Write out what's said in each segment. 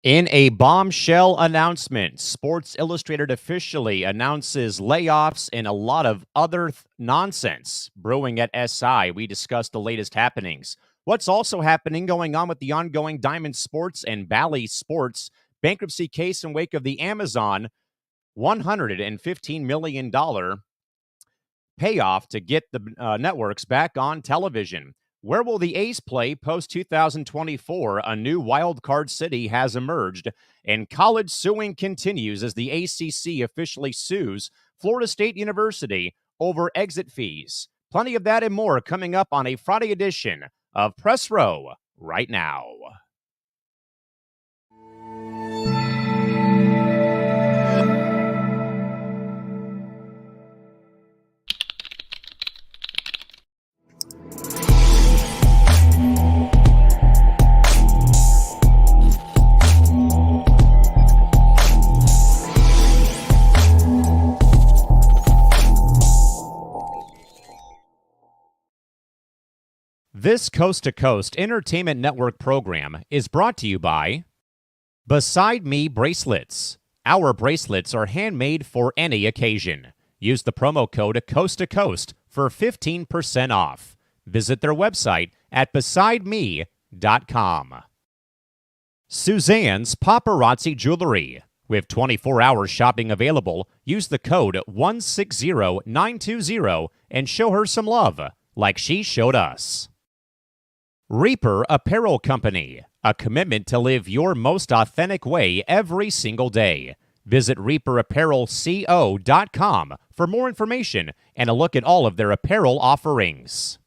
In a bombshell announcement, Sports Illustrated officially announces layoffs and a lot of other nonsense brewing at SI. We discussed the latest happenings. What's also happening going on with the ongoing Diamond Sports and Bally Sports bankruptcy case in wake of the Amazon $115 million payoff to get the networks back on television. Where will the A's play post 2024? A new wild card city has emerged, and college suing continues as the ACC officially sues Florida State University over exit fees. Plenty of that and more coming up on a Friday edition of Press Row right now. This Coast to Coast Entertainment Network program is brought to you by Beside Me Bracelets. Our bracelets are handmade for any occasion. Use the promo code Coast to Coast for 15% off. Visit their website at besideme.com. Suzanne's Paparazzi Jewelry. With 24-hour shopping available, use the code 160920 and show her some love, like she showed us. Reaper Apparel Company, a commitment to live your most authentic way every single day. Visit reaperapparelco.com for more information and a look at all of their apparel offerings.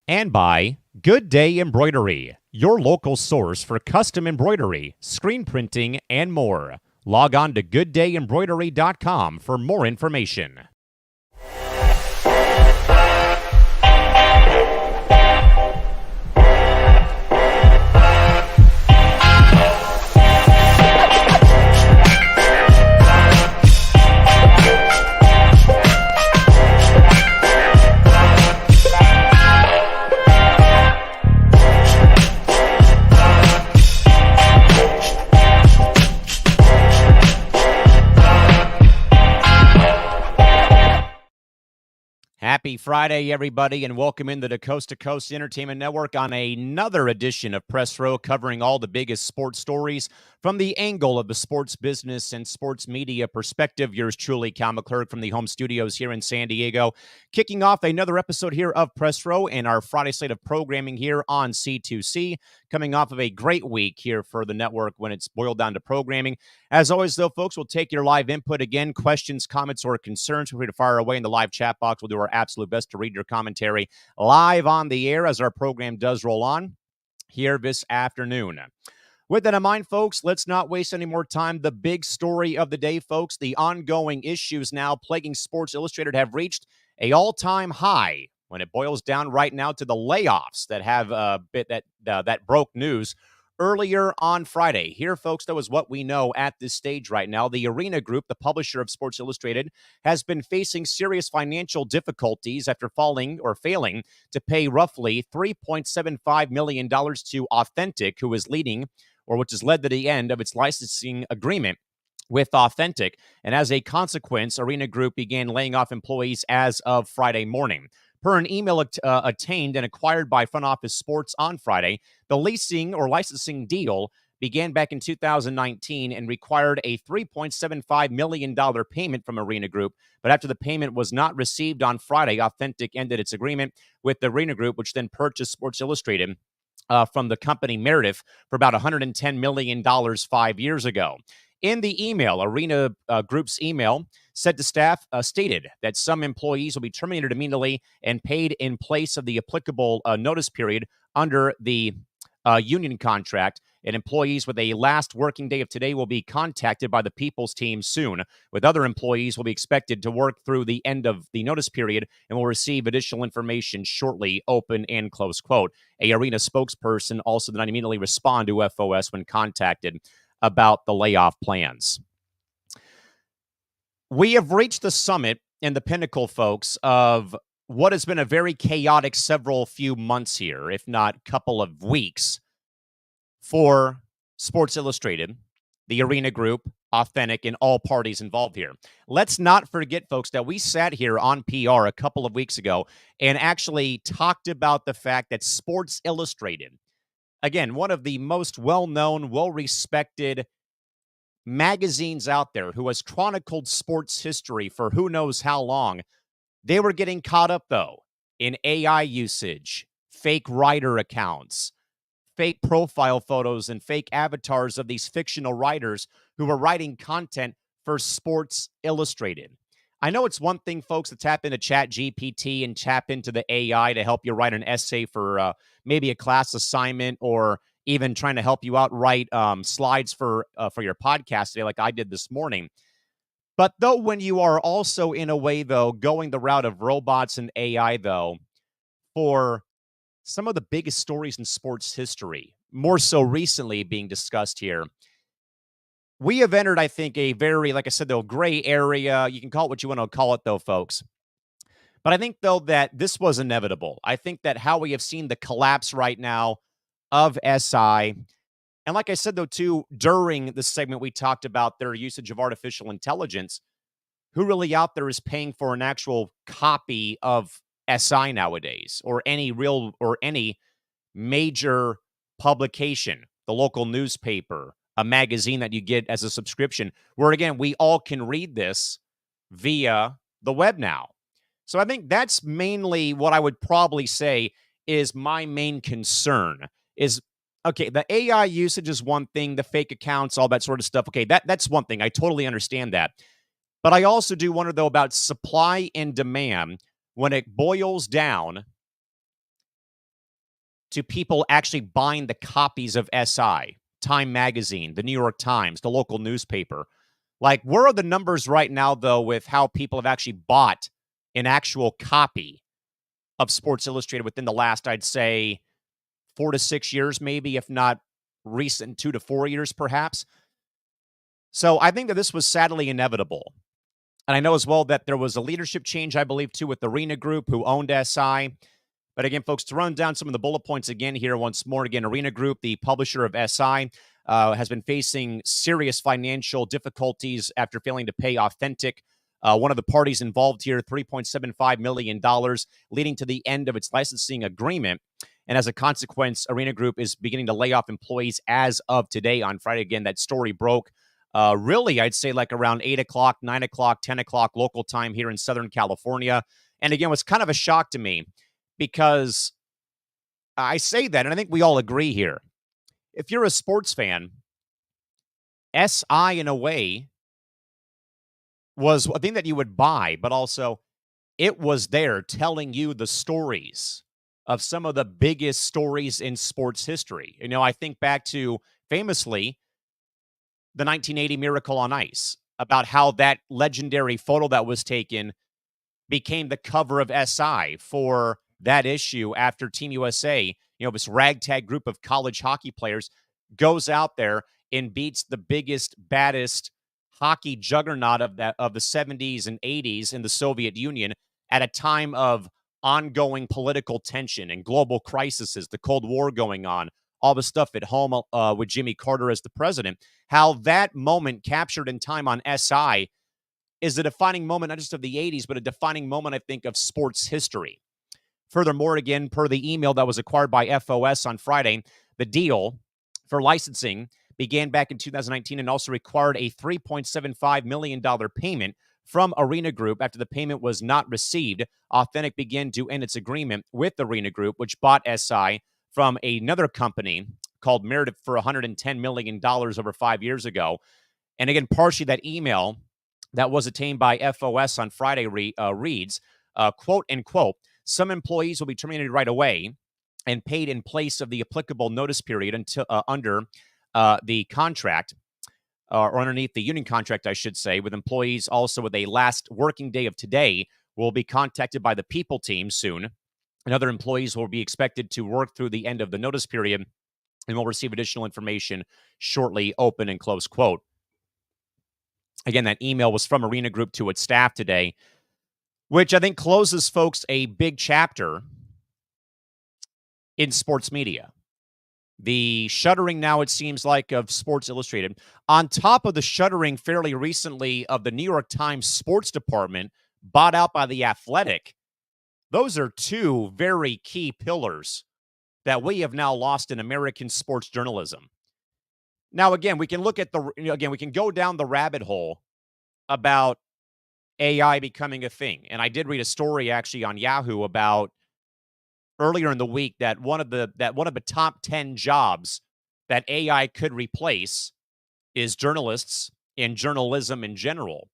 And by Good Day Embroidery, your local source for custom embroidery, screen printing, and more. Log on to gooddayembroidery.com for more information. Happy Friday, everybody, and welcome into the Coast to Coast Entertainment Network on another edition of Press Row, covering all the biggest sports stories from the angle of the sports business and sports media perspective. Yours truly, Callan McClurg from the home studios here in San Diego, kicking off another episode here of Press Row and our Friday slate of programming here on C2C, coming off of a great week here for the network when it's boiled down to programming. As always, though, folks, we'll take your live input again, questions, comments, or concerns. Feel free to fire away in the live chat box. We'll do our absolute best to read your commentary live on the air as our program does roll on here this afternoon. With that in mind, folks, let's not waste any more time. The big story of the day, folks, the ongoing issues now plaguing Sports Illustrated have reached an all-time high when it boils down right now to the layoffs that have that broke news earlier on Friday. Here, folks, though, is what we know at this stage right now. The Arena Group, the publisher of Sports Illustrated, has been facing serious financial difficulties after failing to pay roughly $3.75 million to Authentic, who is leading, or which has led to the end of its licensing agreement with Authentic. And as a consequence, Arena Group began laying off employees as of Friday morning. Per an email attained and acquired by Front Office Sports on Friday, the leasing or licensing deal began back in 2019 and required a $3.75 million payment from Arena Group. But after the payment was not received on Friday, Authentic ended its agreement with the Arena Group, which then purchased Sports Illustrated from the company Meredith for about $110 million 5 years ago. In the email, Arena Group's email said to staff, stated that some employees will be terminated immediately and paid in place of the applicable notice period under the union contract, and employees with a last working day of today will be contacted by the People's Team soon. With other employees will be expected to work through the end of the notice period and will receive additional information shortly, open and close quote. A Arena spokesperson also did not immediately respond to FOS when contacted about the layoff plans. We have reached the summit and the pinnacle, folks, of what has been a very chaotic few months here, if not couple of weeks, for Sports Illustrated, the Arena Group, Authentic, and all parties involved here. Let's not forget, folks, that we sat here on PR a couple of weeks ago and actually talked about the fact that Sports Illustrated, again, one of the most well-known, well-respected magazines out there, who has chronicled sports history for who knows how long, they were getting caught up, though, in AI usage, fake writer accounts, fake profile photos, and fake avatars of these fictional writers who were writing content for Sports Illustrated. I know it's one thing, folks, to tap into Chat GPT and tap into the AI to help you write an essay for maybe a class assignment, or even trying to help you out write slides for your podcast today, like I did this morning. But though, when you are also, in a way, though, going the route of robots and AI, though, for some of the biggest stories in sports history, more so recently being discussed here, we have entered, I think, a very, like I said, though, gray area. You can call it what you want to call it, though, folks. But I think, though, that this was inevitable. I think that how we have seen the collapse right now of SI, and like I said, though, too, during the segment, we talked about their usage of artificial intelligence. Who really out there is paying for an actual copy of SI nowadays, or any major publication, the local newspaper, a magazine that you get as a subscription, where, again, we all can read this via the web now. So I think that's mainly what I would probably say is my main concern is, okay, the AI usage is one thing, the fake accounts, all that sort of stuff. Okay, that's one thing. I totally understand that. But I also do wonder, though, about supply and demand when it boils down to people actually buying the copies of SI, Time Magazine, the New York Times, the local newspaper. Like, where are the numbers right now, though, with how people have actually bought an actual copy of Sports Illustrated within the last, I'd say, 4 to 6 years, maybe, if not recent 2 to 4 years, perhaps? So I think that this was sadly inevitable. And I know as well that there was a leadership change, I believe, too, with the Arena Group, who owned SI. But again, folks, to run down some of the bullet points again here once more, again, Arena Group, the publisher of SI, has been facing serious financial difficulties after failing to pay Authentic, one of the parties involved here, $3.75 million, leading to the end of its licensing agreement. And as a consequence, Arena Group is beginning to lay off employees as of today. On Friday, again, that story broke. Really, I'd say like around 8 o'clock, 9 o'clock, 10 o'clock local time here in Southern California. And again, it was kind of a shock to me, because I say that, and I think we all agree here. If you're a sports fan, SI, in a way, was a thing that you would buy, but also it was there telling you the stories of some of the biggest stories in sports history. You know, I think back to, famously, the 1980 Miracle on Ice, about how that legendary photo that was taken became the cover of SI for that issue, after Team USA, this ragtag group of college hockey players, goes out there and beats the biggest, baddest hockey juggernaut of the 70s and 80s in the Soviet Union, at a time of ongoing political tension and global crises, the Cold War going on, all the stuff at home with Jimmy Carter as the president. How that moment captured in time on SI is a defining moment, not just of the 80s, but a defining moment, I think, of sports history. Furthermore, again, per the email that was acquired by FOS on Friday, the deal for licensing began back in 2019 and also required a $3.75 million payment from Arena Group. After the payment was not received, Authentic began to end its agreement with Arena Group, which bought SI from another company called Meredith for $110 million over 5 years ago. And again, partially that email that was obtained by FOS on Friday reads, quote, unquote, some employees will be terminated right away and paid in place of the applicable notice period until under the contract, or underneath the union contract, I should say, with employees also with a last working day of today will be contacted by the people team soon. And other employees will be expected to work through the end of the notice period and will receive additional information shortly, open and close quote. Again, that email was from Arena Group to its staff today, which I think closes, folks, a big chapter in sports media. The shuttering now, it seems like, of Sports Illustrated, on top of the shuttering fairly recently of the New York Times sports department, bought out by The Athletic. Those are two very key pillars that we have now lost in American sports journalism. Now, again, we can look at we can go down the rabbit hole about AI becoming a thing. And I did read a story actually on Yahoo about earlier in the week that one of the top 10 jobs that AI could replace is journalists and journalism in general.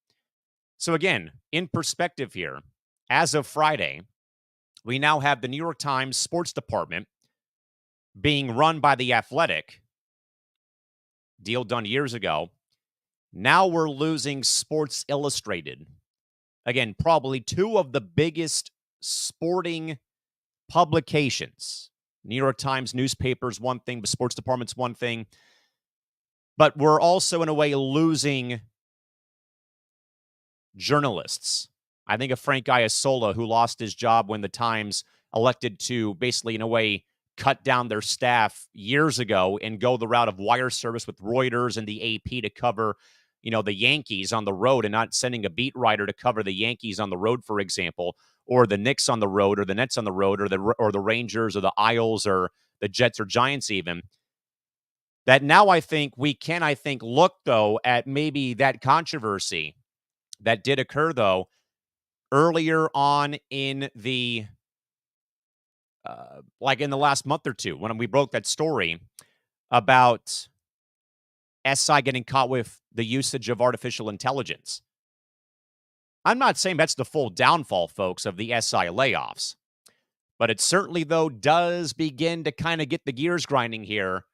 So again, in perspective here, as of Friday, we now have the New York Times sports department being run by The Athletic, deal done years ago. Now we're losing Sports Illustrated. Again, probably two of the biggest sporting publications. New York Times newspaper is one thing, the sports department's one thing. But we're also, in a way, losing journalists. I think of Frank Iasola, who lost his job when the Times elected to basically, in a way, cut down their staff years ago and go the route of wire service with Reuters and the AP to cover, the Yankees on the road and not sending a beat writer to cover the Yankees on the road, for example, or the Knicks on the road or the Nets on the road or the Rangers or the Isles or the Jets or Giants even. That now I think we can, look, though, at maybe that controversy that did occur, though, earlier on in the in the last month or two, when we broke that story about SI getting caught with the usage of artificial intelligence. I'm not saying that's the full downfall, folks, of the SI layoffs, but it certainly, though, does begin to kind of get the gears grinding here,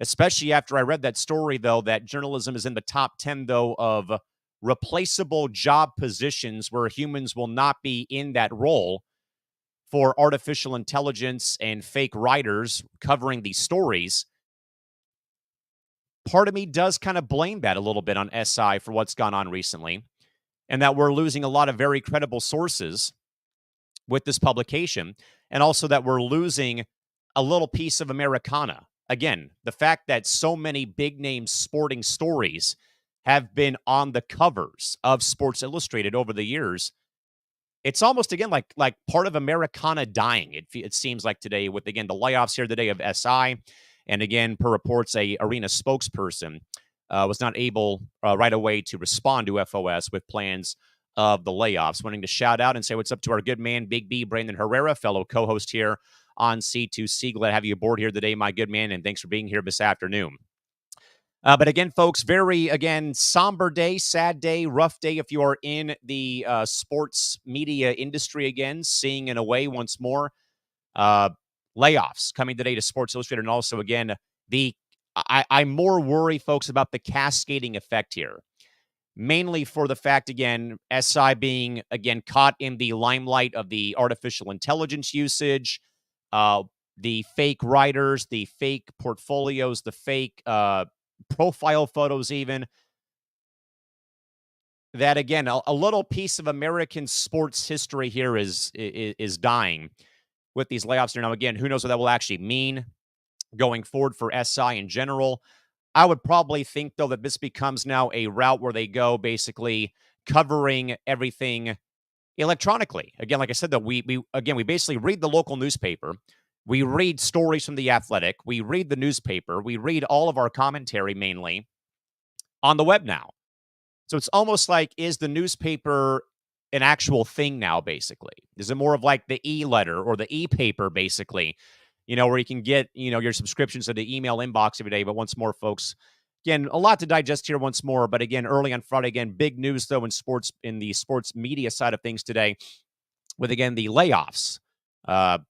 especially after I read that story, though, that journalism is in the top 10, though, of replaceable job positions where humans will not be in that role for artificial intelligence and fake writers covering these stories. Part of me does kind of blame that a little bit on SI for what's gone on recently, and that we're losing a lot of very credible sources with this publication, and also that we're losing a little piece of Americana. Again, the fact that so many big-name sporting stories have been on the covers of Sports Illustrated over the years, it's almost, again, like part of Americana dying. It seems like today with, again, the layoffs here today of SI. And again, per reports, a arena spokesperson was not able right away to respond to FOS with plans of the layoffs. Wanting to shout out and say what's up to our good man, Big B, Brandon Herrera, fellow co-host here on C2C. Glad to have you aboard here today, my good man, and thanks for being here this afternoon. But again, folks, very, somber day, sad day, rough day if you are in the sports media industry again, seeing in a way once more layoffs coming today to Sports Illustrated. And also, again, I more worry, folks, about the cascading effect here, mainly for the fact, again, SI being, again, caught in the limelight of the artificial intelligence usage, the fake writers, the fake portfolios, the fake profile photos even, that, again, a little piece of American sports history here is dying with these layoffs. Now, again, who knows what that will actually mean going forward for SI in general. I would probably think, though, that this becomes now a route where they go basically covering everything electronically. Again, like I said, though, we basically read the local newspaper. We read stories from The Athletic. We read the newspaper. We read all of our commentary mainly on the web now. So it's almost like, is the newspaper an actual thing now, basically? Is it more of like the e-letter or the e-paper, basically, where you can get, your subscriptions to the email inbox every day? But once more, folks, again, a lot to digest here once more. But again, early on Friday, again, big news, though, in the sports media side of things today with, again, the layoffs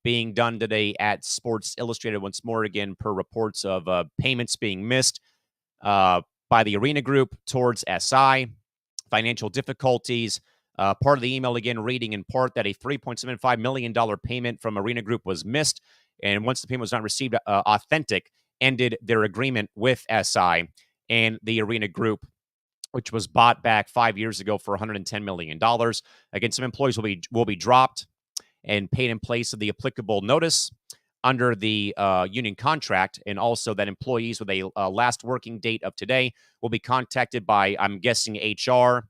being done today at Sports Illustrated once more, again, per reports of payments being missed by the Arena Group towards SI, financial difficulties. Part of the email, again, reading in part that a $3.75 million payment from Arena Group was missed. And once the payment was not received, Authentic ended their agreement with SI and the Arena Group, which was bought back 5 years ago for $110 million. Again, some employees will be dropped and paid in place of the applicable notice. under the union contract, and also that employees with a last working date of today will be contacted by, I'm guessing, HR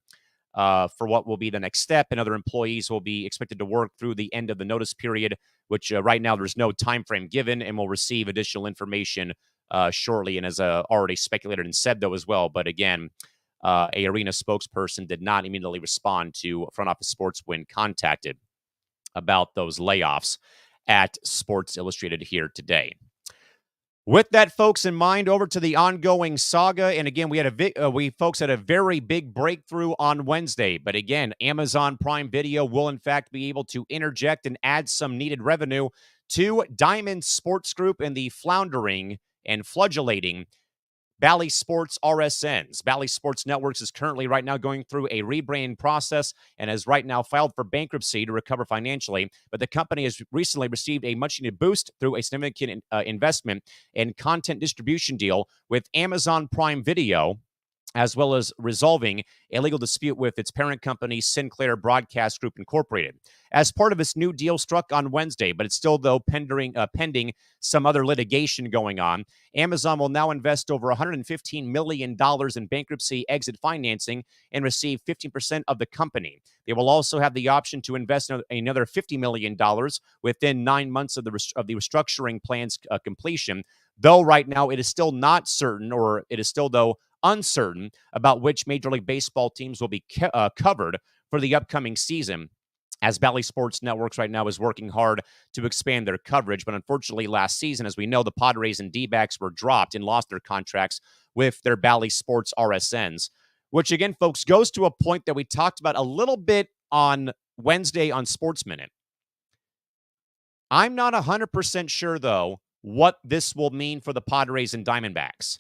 for what will be the next step, and other employees will be expected to work through the end of the notice period, which right now there's no time frame given, and will receive additional information shortly, and as already speculated and said, though, as well. But again, a arena spokesperson did not immediately respond to Front Office Sports when contacted about those layoffs at Sports Illustrated here today. With that, folks, in mind, over to the ongoing saga. And again, we had we folks had a very big breakthrough on Wednesday. But again, Amazon Prime Video will in fact be able to interject and add some needed revenue to Diamond Sports Group and the floundering and flagellating Bally Sports RSNs. Bally Sports Networks is currently right now going through a rebrand process and has right now filed for bankruptcy to recover financially. But the company has recently received a much-needed boost through a significant investment and content distribution deal with Amazon Prime Video, as well as resolving a legal dispute with its parent company, Sinclair Broadcast Group Incorporated. As part of its new deal struck on Wednesday, but it's still, though, pending some other litigation going on, Amazon will now invest over $115 million in bankruptcy exit financing and receive 15% of the company. They will also have the option to invest another $50 million within 9 months of the restructuring plan's completion, though right now it is still not certain, or it is still, though, uncertain about which Major League Baseball teams will be covered for the upcoming season, as Bally Sports Networks right now is working hard to expand their coverage. But unfortunately, last season, as we know, the Padres and D-backs were dropped and lost their contracts with their Bally Sports RSNs, which again, folks, goes to a point that we talked about a little bit on Wednesday on Sports Minute. I'm not 100% sure, though, what this will mean for the Padres and Diamondbacks,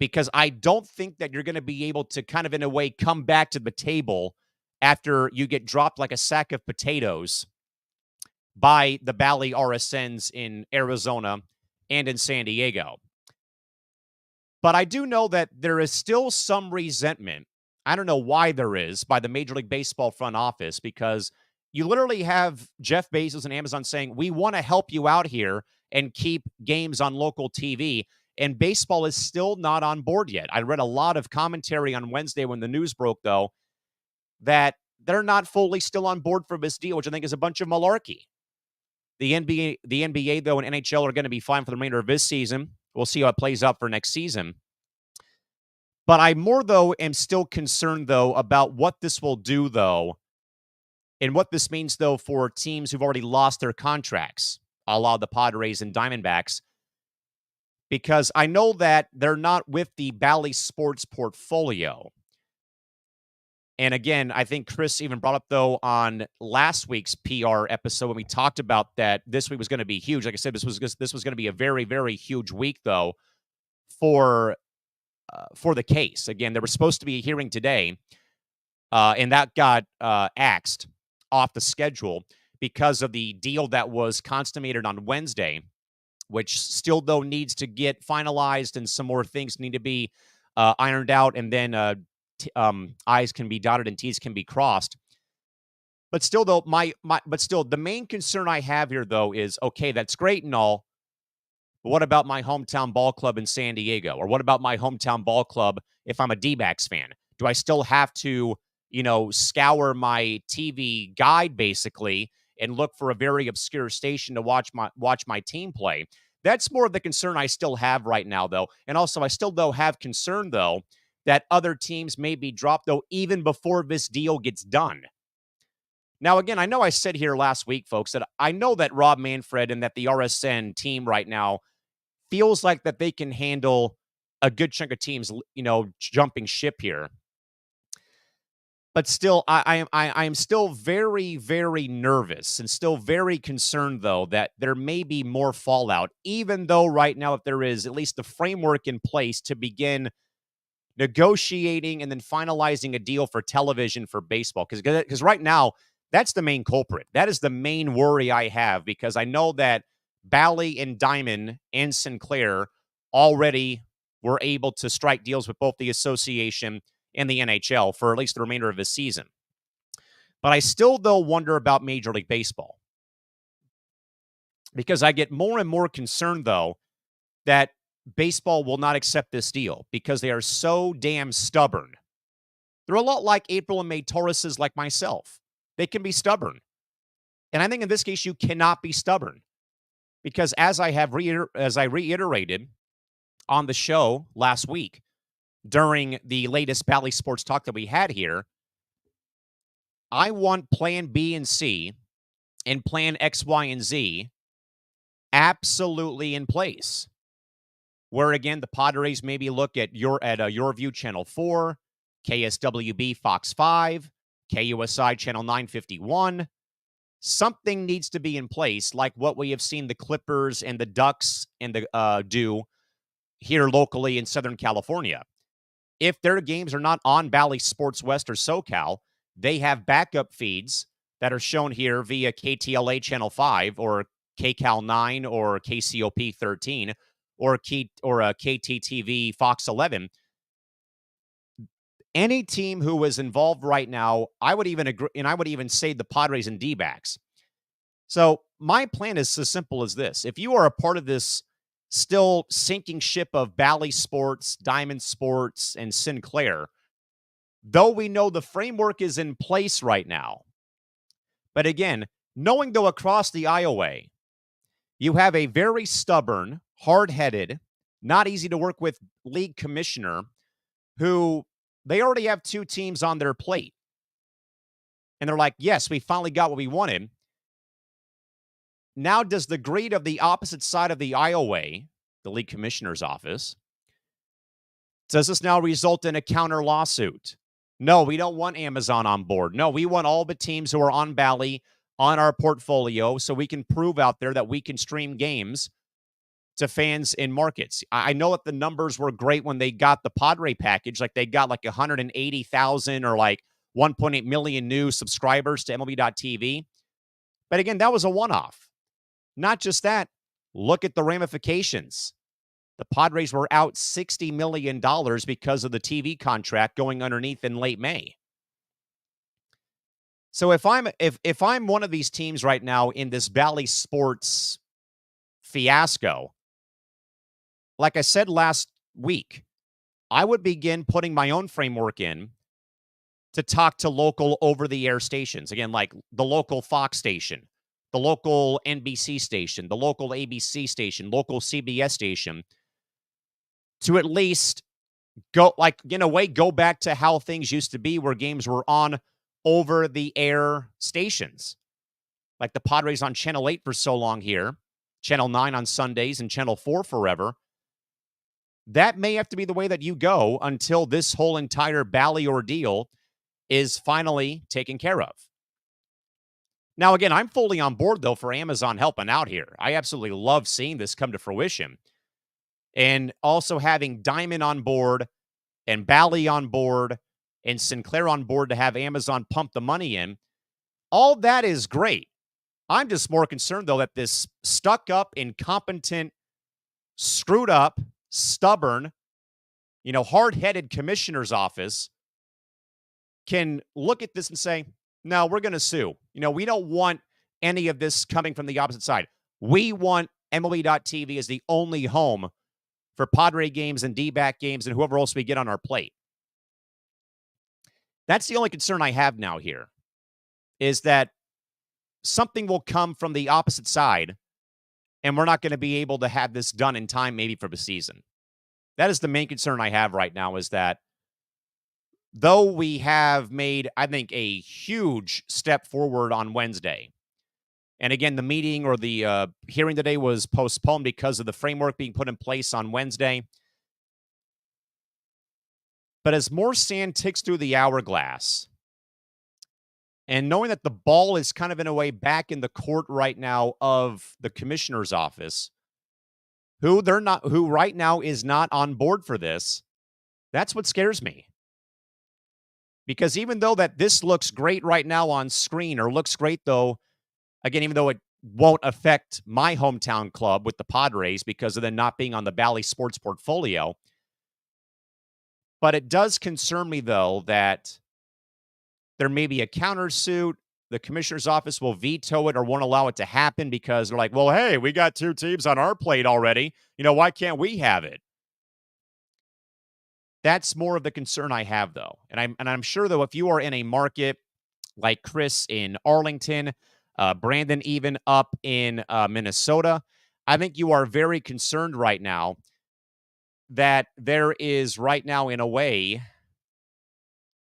because I don't think that you're going to be able to kind of, in a way, come back to the table after you get dropped like a sack of potatoes by the Bally RSNs in Arizona and in San Diego. But I do know that there is still some resentment. I don't know why there is, by the Major League Baseball front office, because you literally have Jeff Bezos and Amazon saying, we want to help you out here and keep games on local TV. And baseball is still not on board yet. I read a lot of commentary on Wednesday when the news broke, though, that they're not fully still on board for this deal, which I think is a bunch of malarkey. The NBA, though, and NHL are going to be fine for the remainder of this season. We'll see how it plays out for next season. But I more, though, am still concerned, though, about what this will do, though, and what this means, though, for teams who've already lost their contracts, a la the Padres and Diamondbacks, because I know that they're not with the Bally Sports portfolio. And again, I think Chris even brought up, though, on last week's PR episode when we talked about that this week was going to be huge. Like I said, this was going to be a very, very huge week, though, for the case. Again, there was supposed to be a hearing today, and that got axed off the schedule because of the deal that was consummated on Wednesday, which still, though, needs to get finalized, and some more things need to be ironed out, and then I's can be dotted and T's can be crossed. But still, though, the main concern I have here, though, is, okay, that's great and all, but what about my hometown ball club in San Diego? Or what about my hometown ball club if I'm a D-backs fan? Do I still have to, scour my TV guide, basically, and look for a very obscure station to watch my team play? That's more of the concern I still have right now, though. And also, I still, though, have concern, though, that other teams may be dropped, though, even before this deal gets done. Now, again, I know I said here last week, folks, that I know that Rob Manfred and that the RSN team right now feels like that they can handle a good chunk of teams, jumping ship here. But still, I am still very, very nervous and still very concerned, though, that there may be more fallout, even though right now, if there is at least the framework in place to begin negotiating and then finalizing a deal for television for baseball. Because right now, that's the main culprit. That is the main worry I have, because I know that Bally and Diamond and Sinclair already were able to strike deals with both the association and the NHL for at least the remainder of the season. But I still, though, wonder about Major League Baseball. because I get more and more concerned, though, that baseball will not accept this deal because they are so damn stubborn. They're a lot like April and May Tauruses like myself. They can be stubborn. And I think in this case, you cannot be stubborn because as I reiterated on the show last week during the latest Bally Sports Talk that we had here, I want plan B and C and plan X, Y, and Z absolutely in place. Where again, the Padres maybe look at Your View Channel 4, KSWB Fox 5, KUSI Channel 951. Something needs to be in place, like what we have seen the Clippers and the Ducks and the do here locally in Southern California. If their games are not on Bally Sports West or SoCal, they have backup feeds that are shown here via KTLA Channel 5 or KCal 9 or KCOP 13 or KTTV Fox 11. Any team who is involved right now, I would even agree, and I would even say the Padres and D-backs. So my plan is as simple as this. If you are a part of this still sinking ship of Bally Sports, Diamond Sports, and Sinclair, though we know the framework is in place right now, but again, knowing though across the aisleway, you have a very stubborn, hard-headed, not easy to work with league commissioner who they already have two teams on their plate. And they're like, yes, we finally got what we wanted. Now, does the greed of the opposite side of the aisleway, the league commissioner's office, does this now result in a counter lawsuit? No, we don't want Amazon on board. No, we want all the teams who are on Bally on our portfolio so we can prove out there that we can stream games to fans in markets. I know that the numbers were great when they got the Padre package. Like they got like 180,000 or like 1.8 million new subscribers to MLB.TV. But again, that was a one-off. Not just that, look at the ramifications. The Padres were out $60 million because of the TV contract going underneath in late May. So if I'm one of these teams right now in this Bally Sports fiasco, like I said last week, I would begin putting my own framework in to talk to local over-the-air stations. Again, like the local Fox station, the local NBC station, the local ABC station, local CBS station, to at least go, like, in a way, go back to how things used to be where games were on over-the-air stations. Like the Padres on Channel 8 for so long here, Channel 9 on Sundays, and Channel 4 forever. That may have to be the way that you go until this whole entire Bally ordeal is finally taken care of. Now, again, I'm fully on board, though, for Amazon helping out here. I absolutely love seeing this come to fruition. And also having Diamond on board and Bally on board and Sinclair on board to have Amazon pump the money in. All that is great. I'm just more concerned, though, that this stuck-up, incompetent, screwed up, stubborn, hard-headed commissioner's office can look at this and say, no, we're going to sue. We don't want any of this coming from the opposite side. We want MLB.TV as the only home for Padre games and D-back games and whoever else we get on our plate. That's the only concern I have now here, is that something will come from the opposite side and we're not going to be able to have this done in time maybe for the season. That is the main concern I have right now, is that though we have made, I think, a huge step forward on Wednesday, and again, the meeting or the hearing today was postponed because of the framework being put in place on Wednesday. But as more sand ticks through the hourglass, and knowing that the ball is kind of in a way back in the court right now of the commissioner's office, who right now is not on board for this, that's what scares me. Because even though that this looks great right now on screen, or looks great though, again, even though it won't affect my hometown club with the Padres because of them not being on the Bally Sports portfolio, but it does concern me though that there may be a countersuit, the commissioner's office will veto it or won't allow it to happen because they're like, well, hey, we got 2 teams on our plate already. Why can't we have it? That's more of the concern I have, though. And I'm sure, though, if you are in a market like Chris in Arlington, Brandon even up in Minnesota, I think you are very concerned right now that there is right now, in a way,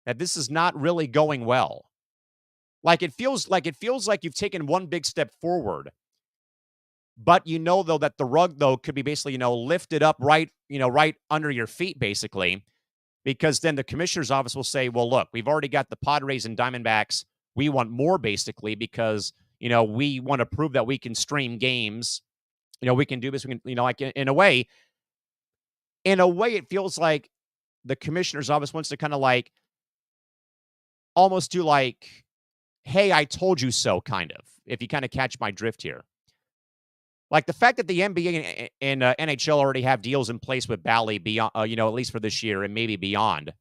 that this is not really going well. Like it feels like you've taken one big step forward, but though that the rug though could be basically lifted up right under your feet basically, because then the commissioner's office will say, well, look, we've already got the Padres and Diamondbacks. We want more basically because we want to prove that we can stream games. We can do this. We can like in a way it feels like the commissioner's office wants to kind of like almost do like, hey, I told you so, kind of, if you kind of catch my drift here. Like the fact that the NBA and NHL already have deals in place with Bally beyond, at least for this year and maybe beyond.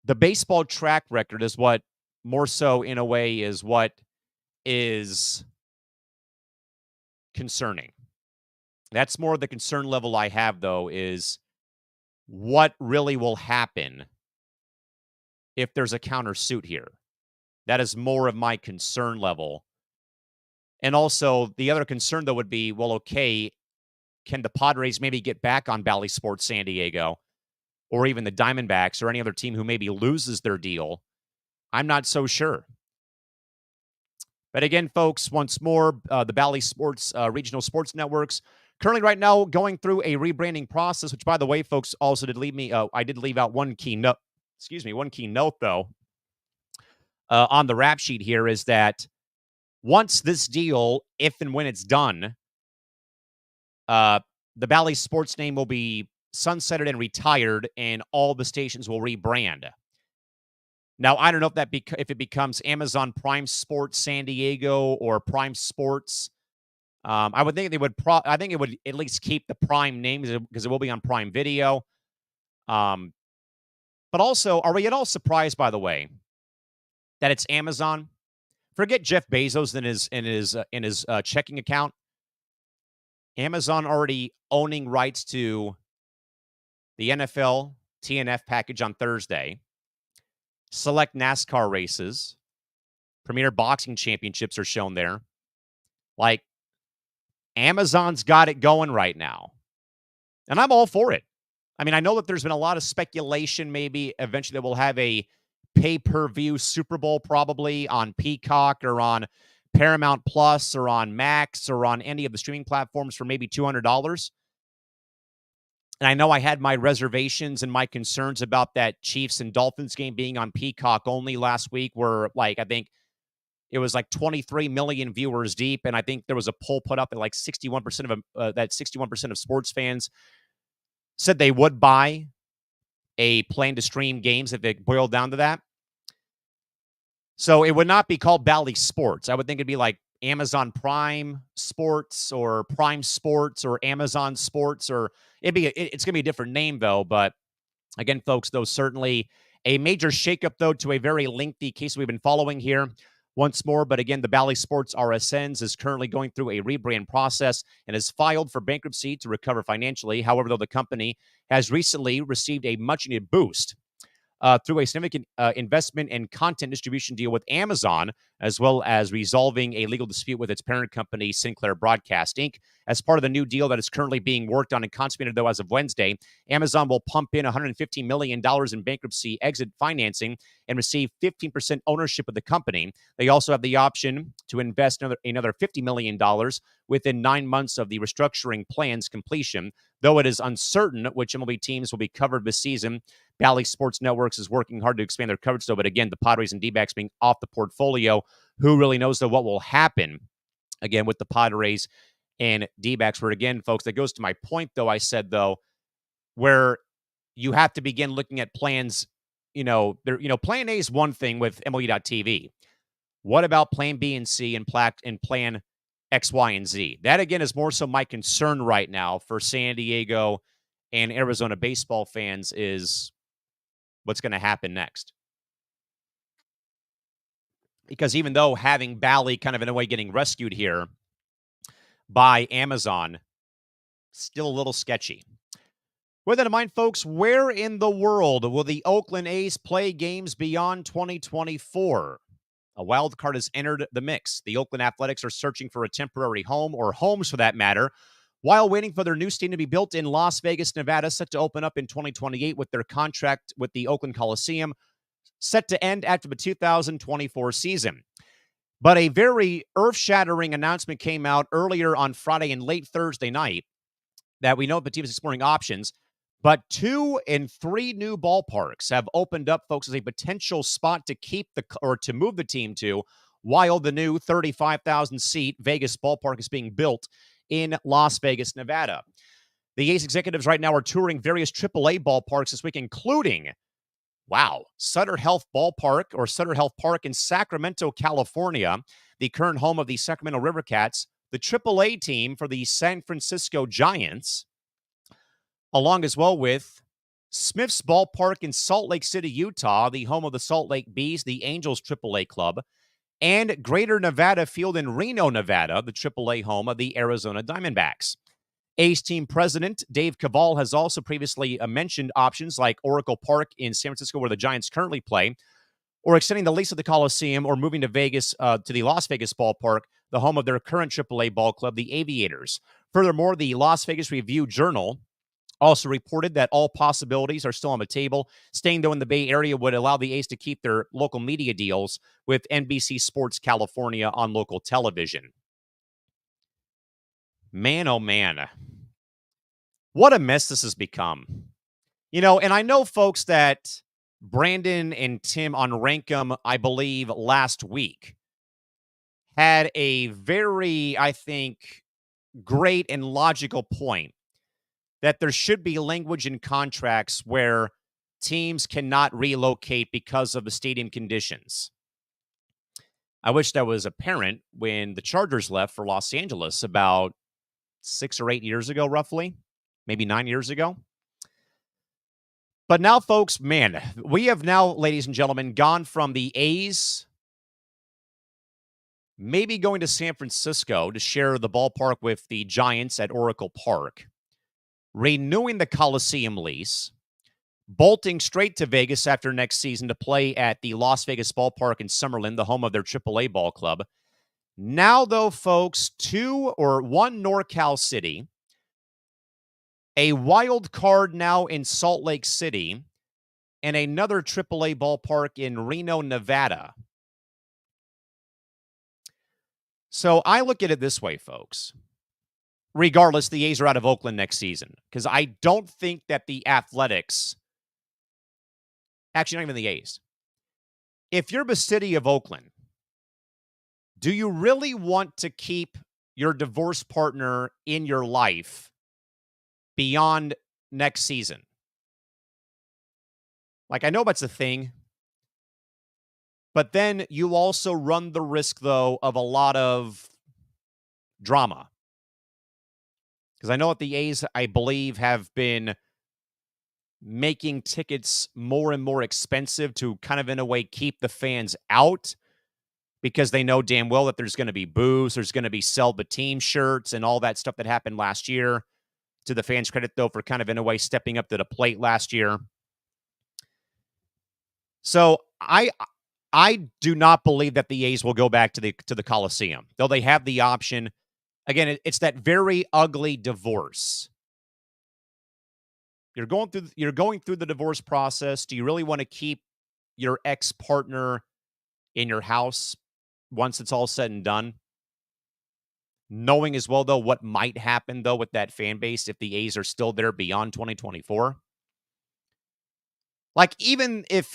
The baseball track record is what more so in a way is what is concerning. That's more the concern level I have, though, is what really will happen if there's a countersuit here. That is more of my concern level. And also, the other concern, though, would be, well, okay, can the Padres maybe get back on Bally Sports San Diego or even the Diamondbacks or any other team who maybe loses their deal? I'm not so sure. But again, folks, once more, the Bally Sports regional sports networks currently right now going through a rebranding process, which, by the way, folks, also did leave me. I did leave out one key note. Excuse me, one key note, though, on the rap sheet here is that once this deal, if and when it's done, the Bally Sports name will be sunsetted and retired, and all the stations will rebrand. Now, I don't know if it becomes Amazon Prime Sports San Diego or Prime Sports. I would think they would. I think it would at least keep the Prime name because it will be on Prime Video. But also, are we at all surprised, by the way, that it's Amazon? Forget Jeff Bezos in his checking account. Amazon already owning rights to the NFL TNF package on Thursday, select NASCAR races, Premier Boxing Championships are shown there. Like, Amazon's got it going right now. And I'm all for it. I mean, I know that there's been a lot of speculation maybe eventually that we'll have a pay-per-view Super Bowl probably on Peacock or on Paramount Plus or on Max or on any of the streaming platforms for maybe $200. And I know I had my reservations and my concerns about that Chiefs and Dolphins game being on Peacock only last week, where I think it was like 23 million viewers deep. And I think there was a poll put up at like 61% of that 61% of sports fans said they would buy a plan to stream games if it boiled down to that. So it would not be called Bally Sports. I would think it'd be like Amazon Prime Sports or Prime Sports or Amazon Sports, or it's going to be a different name, though. But again, folks, though, certainly a major shakeup, though, to a very lengthy case we've been following here once more. But again, the Bally Sports RSNs is currently going through a rebrand process and has filed for bankruptcy to recover financially. However, though, the company has recently received a much-needed boost through a significant investment and content distribution deal with Amazon, as well as resolving a legal dispute with its parent company, Sinclair Broadcast, Inc. As part of the new deal that is currently being worked on and consummated, though, as of Wednesday, Amazon will pump in $115 million in bankruptcy exit financing and receive 15% ownership of the company. They also have the option to invest another $50 million within 9 months of the restructuring plan's completion. Though it is uncertain which MLB teams will be covered this season, Bally Sports Networks is working hard to expand their coverage, though. But again, the Padres and D-backs being off the portfolio, who really knows, though, what will happen, again, with the Padres and D-backs, where, again, folks, that goes to my point, though, I said, though, where you have to begin looking at plans, plan A is one thing with MLB.TV. What about plan B and C and plan X, Y, and Z? That, again, is more so my concern right now for San Diego and Arizona baseball fans is what's going to happen next. because even though having Bally kind of in a way getting rescued here by Amazon, still a little sketchy. With that in mind, folks, where in the world will the Oakland A's play games beyond 2024? A wild card has entered the mix. The Oakland Athletics are searching for a temporary home, or homes for that matter, while waiting for their new stadium to be built in Las Vegas, Nevada, set to open up in 2028 with their contract with the Oakland Coliseum set to end after the 2024 season. But a very earth-shattering announcement came out earlier on Friday and late Thursday night that we know the team is exploring options, but 2 and 3 new ballparks have opened up, folks, as a potential spot to keep to move the team to, while the new 35,000-seat Vegas ballpark is being built in Las Vegas, Nevada. The A's executives right now are touring various AAA ballparks this week, including, Sutter Health Park in Sacramento, California, the current home of the Sacramento River Cats, the AAA team for the San Francisco Giants, along as well with Smith's Ballpark in Salt Lake City, Utah, the home of the Salt Lake Bees, the Angels AAA club, and Greater Nevada Field in Reno, Nevada, the AAA home of the Arizona Diamondbacks. A's team president Dave Cavall has also previously mentioned options like Oracle Park in San Francisco, where the Giants currently play, or extending the lease of the Coliseum, or moving to Vegas, to the Las Vegas ballpark, the home of their current AAA ball club, the Aviators. Furthermore, the Las Vegas Review-Journal also reported that all possibilities are still on the table. Staying, though, in the Bay Area would allow the A's to keep their local media deals with NBC Sports California on local television. Man, oh man, what a mess this has become. And I know, folks, that Brandon and Tim on Rankum, I believe, last week had a very, I think, great and logical point that there should be language in contracts where teams cannot relocate because of the stadium conditions. I wish that was apparent when the Chargers left for Los Angeles about 6 or 8 years ago, roughly, maybe 9 years ago. But now, folks, man, we have now, ladies and gentlemen, gone from the A's maybe going to San Francisco to share the ballpark with the Giants at Oracle Park, renewing the Coliseum lease, bolting straight to Vegas after next season to play at the Las Vegas ballpark in Summerlin, the home of their AAA ball club. Now, though, folks, 1 NorCal City, a wild card now in Salt Lake City, and another AAA ballpark in Reno, Nevada. So I look at it this way, folks. Regardless, the A's are out of Oakland next season, because I don't think that the Athletics, actually not even the A's, if you're the city of Oakland, do you really want to keep your divorce partner in your life beyond next season? Like, I know that's a thing, but then you also run the risk, though, of a lot of drama. Because I know that the A's, I believe, have been making tickets more and more expensive to kind of, in a way, keep the fans out, because they know damn well that there's going to be boos, there's going to be sell the team shirts and all that stuff that happened last year. To the fans' credit, though, for kind of, in a way, stepping up to the plate last year. So I do not believe that the A's will go back to the Coliseum, though they have the option. Again, it's that very ugly divorce. You're going through the divorce process. Do you really want to keep your ex-partner in your house once it's all said and done? Knowing as well, though, what might happen, though, with that fan base if the A's are still there beyond 2024. Like, even if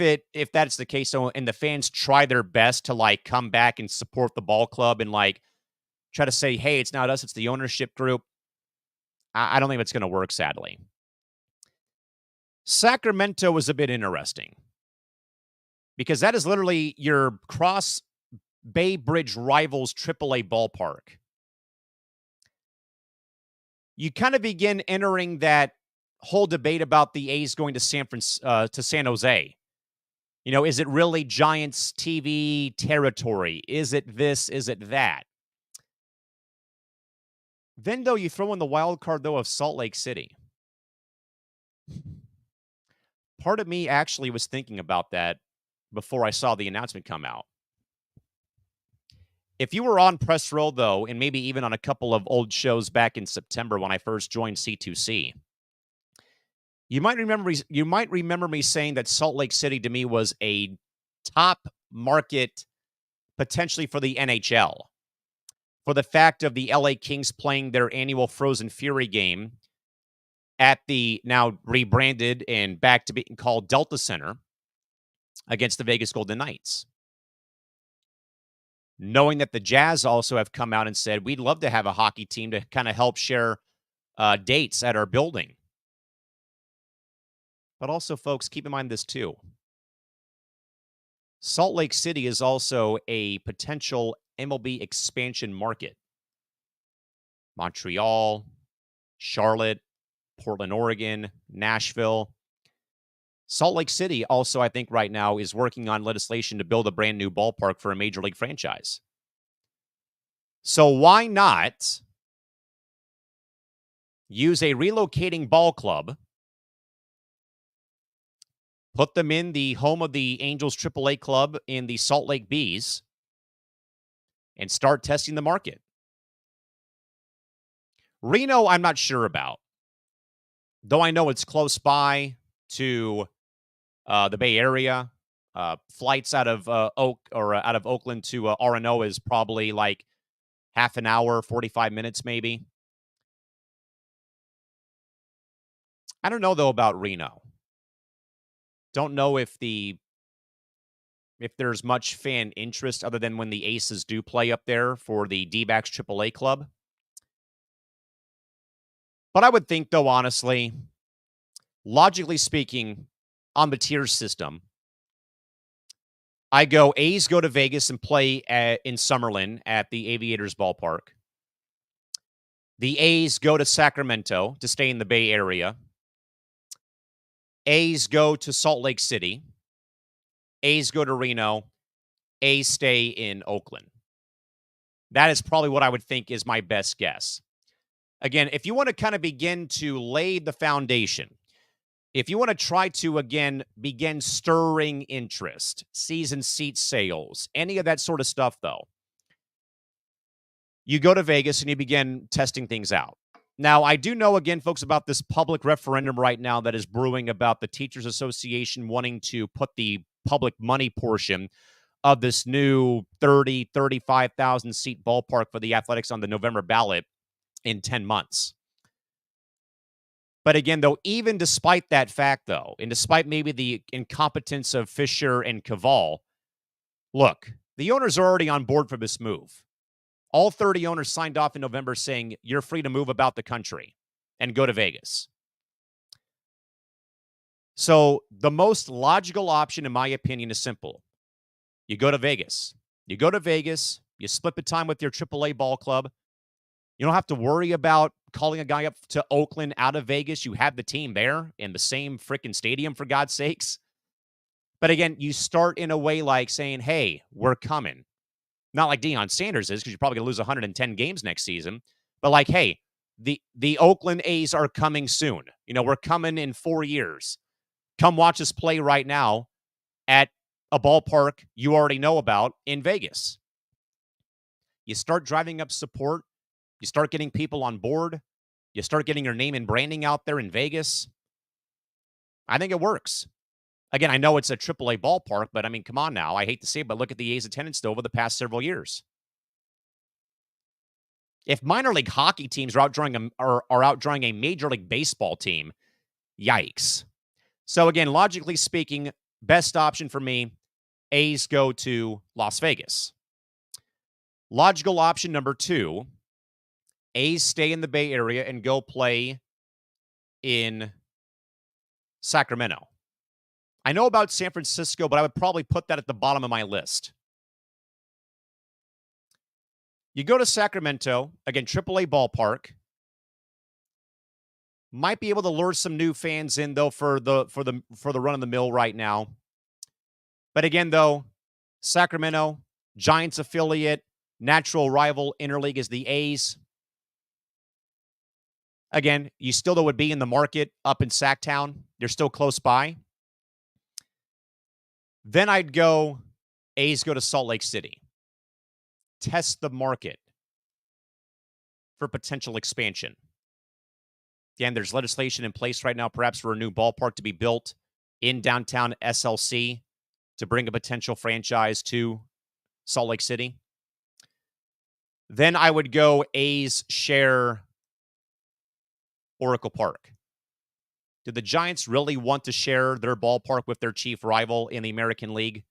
that's the case, so, and the fans try their best to, like, come back and support the ball club and, like, try to say, hey, it's not us, it's the ownership group, I don't think it's going to work, sadly. Sacramento was a bit interesting, because that is literally your Cross Bay Bridge rivals AAA ballpark. You kind of begin entering that whole debate about the A's going to San Jose. Is it really Giants TV territory? Is it this? Is it that? Then, though, you throw in the wild card, though, of Salt Lake City. Part of me actually was thinking about that before I saw the announcement come out. If you were on Press Row, though, and maybe even on a couple of old shows back in September when I first joined C2C, you might remember me saying that Salt Lake City to me was a top market potentially for the NHL. For the fact of the LA Kings playing their annual Frozen Fury game at the now rebranded and back to being called Delta Center against the Vegas Golden Knights. Knowing that the Jazz also have come out and said, we'd love to have a hockey team to kind of help share dates at our building. But also, folks, keep in mind this too. Salt Lake City is also a potential MLB expansion market. Montreal, Charlotte, Portland, Oregon, Nashville. Salt Lake City also, I think, right now is working on legislation to build a brand new ballpark for a major league franchise. So why not use a relocating ball club, put them in the home of the Angels AAA club in the Salt Lake Bees, and start testing the market? Reno, I'm not sure about, though I know it's close by to the Bay Area. Flights out of out of Oakland to RNO is probably like half an hour, 45 minutes maybe. I don't know though about Reno. Don't know if there's much fan interest other than when the Aces do play up there for the D-backs AAA club. But I would think though, honestly, logically speaking, on the tier system, A's go to Vegas and play in Summerlin at the Aviators ballpark. The A's go to Sacramento to stay in the Bay Area. A's go to Salt Lake City. A's go to Reno. A's stay in Oakland. That is probably what I would think is my best guess. Again, if you want to kind of begin to lay the foundation, if you want to try to, again, begin stirring interest, season seat sales, any of that sort of stuff, though, you go to Vegas and you begin testing things out. Now, I do know, again, folks, about this public referendum right now that is brewing about the Teachers Association wanting to put the public money portion of this new 35,000 seat ballpark for the Athletics on the November ballot in 10 months. But again, though, even despite that fact, though, and despite maybe the incompetence of Fisher and Caval, look, the owners are already on board for this move. All 30 owners signed off in November saying you're free to move about the country and go to Vegas. So the most logical option, in my opinion, is simple. You go to Vegas. You go to Vegas. You split the time with your AAA ball club. You don't have to worry about calling a guy up to Oakland out of Vegas. You have the team there in the same freaking stadium, for God's sakes. But again, you start in a way like saying, hey, we're coming. Not like Deion Sanders is, because you're probably going to lose 110 games next season. But like, hey, the Oakland A's are coming soon. We're coming in 4 years. Come watch us play right now at a ballpark you already know about in Vegas. You start driving up support. You start getting people on board. You start getting your name and branding out there in Vegas. I think it works. Again, I know it's a AAA ballpark, but I mean, come on now. I hate to say it, but look at the A's attendance over the past several years. If minor league hockey teams are outdrawing a major league baseball team, yikes. So again, logically speaking, best option for me, A's go to Las Vegas. Logical option number 2, A's stay in the Bay Area and go play in Sacramento. I know about San Francisco, but I would probably put that at the bottom of my list. You go to Sacramento, again, AAA ballpark. Might be able to lure some new fans in though for the run of the mill right now. But again, though, Sacramento, Giants affiliate, natural rival interleague is the A's. Again, you still though would be in the market up in Sacktown. You're still close by. Then I'd go A's go to Salt Lake City. Test the market for potential expansion. Again, there's legislation in place right now, perhaps for a new ballpark to be built in downtown SLC to bring a potential franchise to Salt Lake City. Then I would go A's share Oracle Park. Do the Giants really want to share their ballpark with their chief rival in the American League?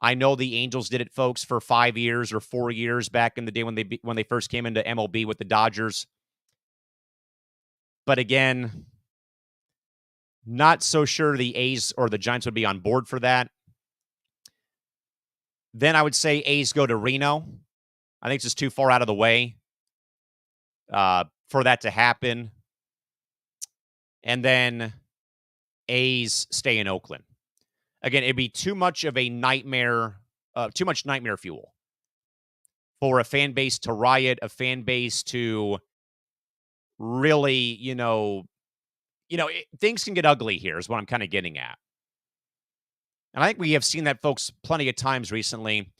I know the Angels did it, folks, for 5 years or 4 years back in the day when they first came into MLB with the Dodgers. But again, not so sure the A's or the Giants would be on board for that. Then I would say A's go to Reno. I think it's just too far out of the way for that to happen. And then A's stay in Oakland. Again, it'd be too much of a nightmare, too much nightmare fuel for a fan base to riot, a fan base to really, things can get ugly here is what I'm kind of getting at. And I think we have seen that, folks, plenty of times recently.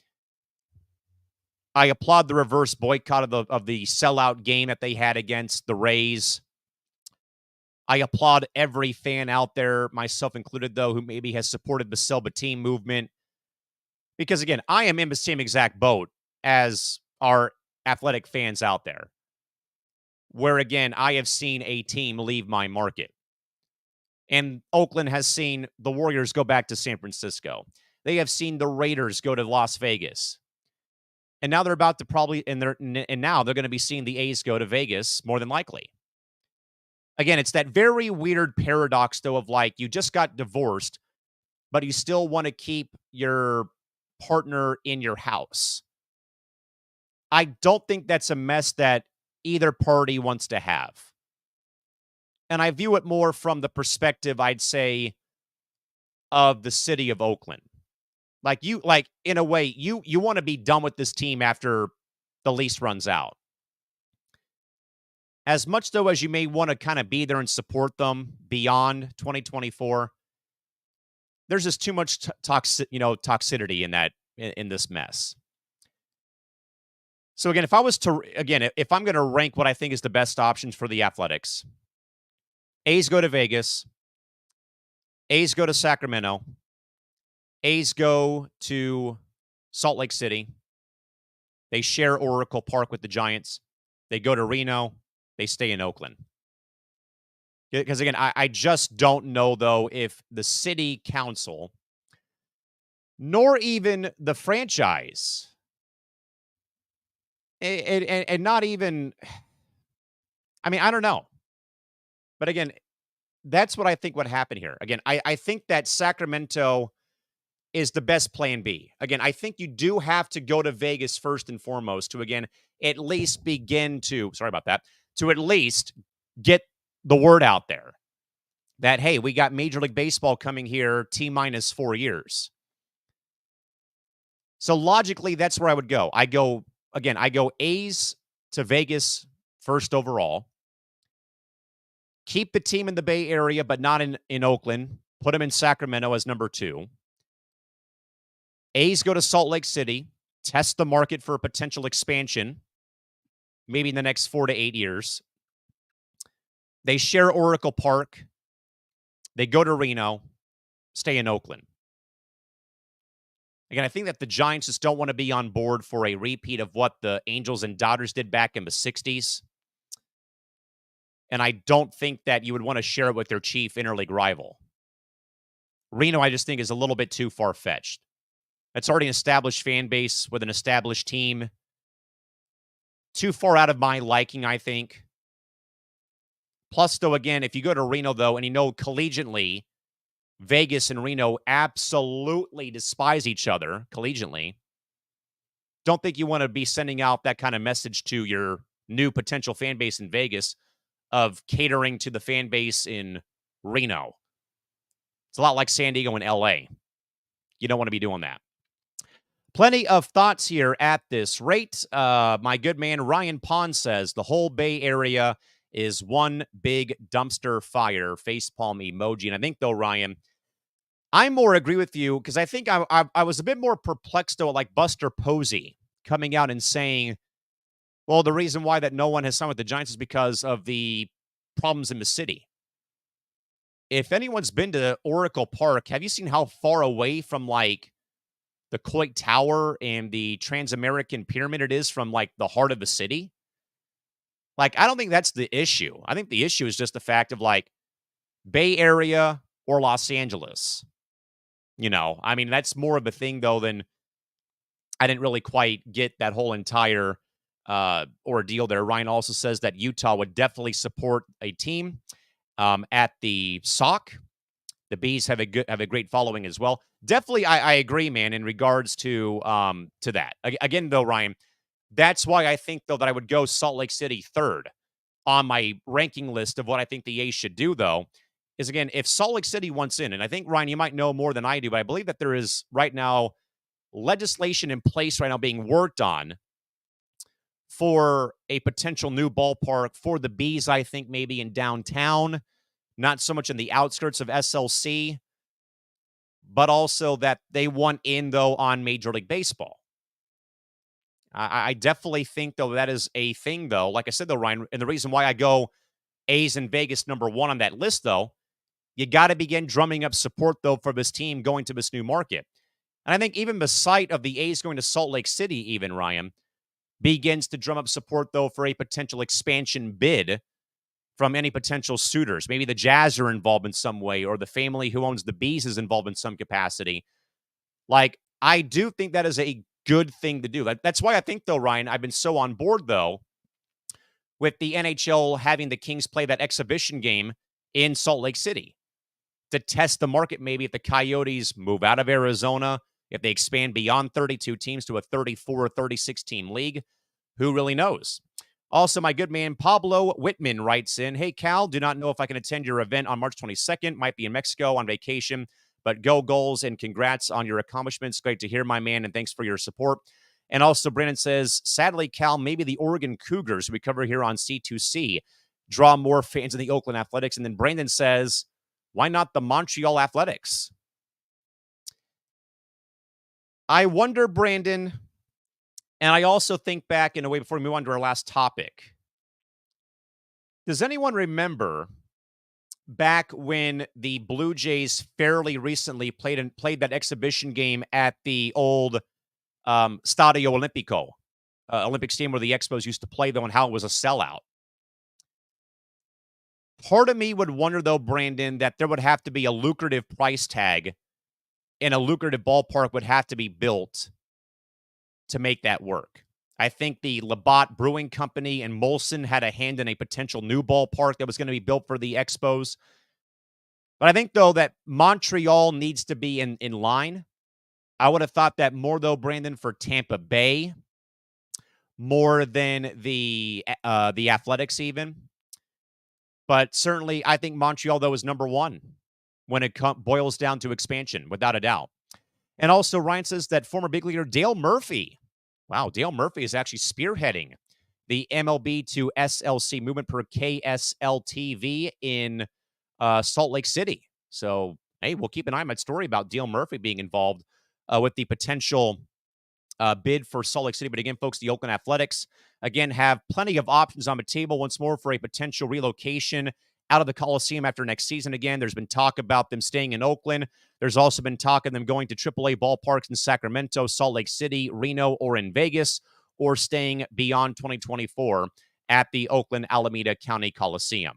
I applaud the reverse boycott of the sellout game that they had against the Rays. I applaud every fan out there, myself included, though, who maybe has supported the Sell the Team movement. Because, again, I am in the same exact boat as our athletic fans out there, where, again, I have seen a team leave my market. And Oakland has seen the Warriors go back to San Francisco. They have seen the Raiders go to Las Vegas. And now they're about to probably, and now they're going to be seeing the A's go to Vegas, more than likely. Again, it's that very weird paradox, though, of like, you just got divorced, but you still want to keep your partner in your house. I don't think that's a mess that either party wants to have. And I view it more from the perspective, I'd say, of the city of Oakland. In a way, you want to be done with this team after the lease runs out. As much, though, as you may want to kind of be there and support them beyond 2024, there's just too much toxicity in this mess. So again, if I'm going to rank what I think is the best options for the Athletics, A's go to Vegas, A's go to Sacramento, A's go to Salt Lake City. They share Oracle Park with the Giants. They go to Reno. They stay in Oakland. Because, again, I just don't know, though, if the city council, nor even the franchise, and not even, I don't know. But, again, that's what I think would happen here. Again, I think that Sacramento is the best plan B. Again, I think you do have to go to Vegas first and foremost to, again, at least begin to, to at least get the word out there that, hey, we got Major League Baseball coming here T-minus 4 years. So logically, that's where I would go. I go A's to Vegas first overall. Keep the team in the Bay Area, but not in Oakland. Put them in Sacramento as number 2. A's go to Salt Lake City. Test the market for a potential expansion, maybe in the next 4 to 8 years. They share Oracle Park. They go to Reno, stay in Oakland. Again, I think that the Giants just don't want to be on board for a repeat of what the Angels and Dodgers did back in the 60s. And I don't think that you would want to share it with their chief interleague rival. Reno, I just think, is a little bit too far-fetched. It's already an established fan base with an established team. Too far out of my liking, I think. Plus, though, again, if you go to Reno, though, and collegiately, Vegas and Reno absolutely despise each other collegiately, don't think you want to be sending out that kind of message to your new potential fan base in Vegas of catering to the fan base in Reno. It's a lot like San Diego and LA. You don't want to be doing that. Plenty of thoughts here at this rate. My good man Ryan Pond says the whole Bay Area is one big dumpster fire. Facepalm emoji. And I think, though, Ryan, I more agree with you because I think I was a bit more perplexed, though, like Buster Posey coming out and saying, well, the reason why that no one has signed with the Giants is because of the problems in the city. If anyone's been to Oracle Park, have you seen how far away from, like, the Coit Tower and the Transamerican Pyramid it is from, like, the heart of the city? Like, I don't think that's the issue. I think the issue is just the fact of, like, Bay Area or Los Angeles. You know, I mean, that's more of a thing, though, than I didn't really quite get that whole entire ordeal there. Ryan also says that Utah would definitely support a team at the SOC. The Bees have a great following as well. Definitely, I agree, man, in regards to that. Again, though, Ryan, that's why I think, though, that I would go Salt Lake City third on my ranking list of what I think the A's should do, though, is, again, if Salt Lake City wants in, and I think, Ryan, you might know more than I do, but I believe that there is right now legislation in place right now being worked on for a potential new ballpark for the Bees, I think maybe in downtown, not so much in the outskirts of SLC, but also that they want in, though, on Major League Baseball. I definitely think, though, that is a thing, though. Like I said, though, Ryan, and the reason why I go A's in Vegas number one on that list, though, you got to begin drumming up support, though, for this team going to this new market. And I think even the sight of the A's going to Salt Lake City, even, Ryan, begins to drum up support, though, for a potential expansion bid from any potential suitors. Maybe the Jazz are involved in some way, or the family who owns the Bees is involved in some capacity. Like, I do think that is a good thing to do. That's why I think, though, Ryan, I've been so on board, though, with the NHL having the Kings play that exhibition game in Salt Lake City to test the market. Maybe if the Coyotes move out of Arizona, if they expand beyond 32 teams to a 34 or 36 team league, who really knows? Also, my good man Pablo Whitman writes in, hey, Cal, do not know if I can attend your event on March 22nd. Might be in Mexico on vacation, but go Goals and congrats on your accomplishments. Great to hear, my man, and thanks for your support. And also, Brandon says, sadly, Cal, maybe the Oregon Cougars, we cover here on C2C, draw more fans in the Oakland Athletics. And then Brandon says, why not the Montreal Athletics? I wonder, Brandon, and I also think back in a way before we move on to our last topic. Does anyone remember back when the Blue Jays fairly recently played that exhibition game at the old Stadio Olimpico, Olympic Stadium where the Expos used to play, though, and how it was a sellout? Part of me would wonder, though, Brandon, that there would have to be a lucrative price tag and a lucrative ballpark would have to be built to make that work. I think the Labatt Brewing Company and Molson had a hand in a potential new ballpark that was going to be built for the Expos. But I think, though, that Montreal needs to be in line. I would have thought that more, though, Brandon, for Tampa Bay, more than the Athletics even. But certainly, I think Montreal, though, is number one when it boils down to expansion, without a doubt. And also, Ryan says that former big leaguer Dale Murphy, wow, Dale Murphy is actually spearheading the MLB to SLC movement per KSL-TV in Salt Lake City. So, hey, we'll keep an eye on that story about Dale Murphy being involved with the potential bid for Salt Lake City. But again, folks, the Oakland Athletics, again, have plenty of options on the table once more for a potential relocation out of the Coliseum after next season. Again, there's been talk about them staying in Oakland. There's also been talk of them going to AAA ballparks in Sacramento, Salt Lake City, Reno, or in Vegas, or staying beyond 2024 at the Oakland Alameda County Coliseum.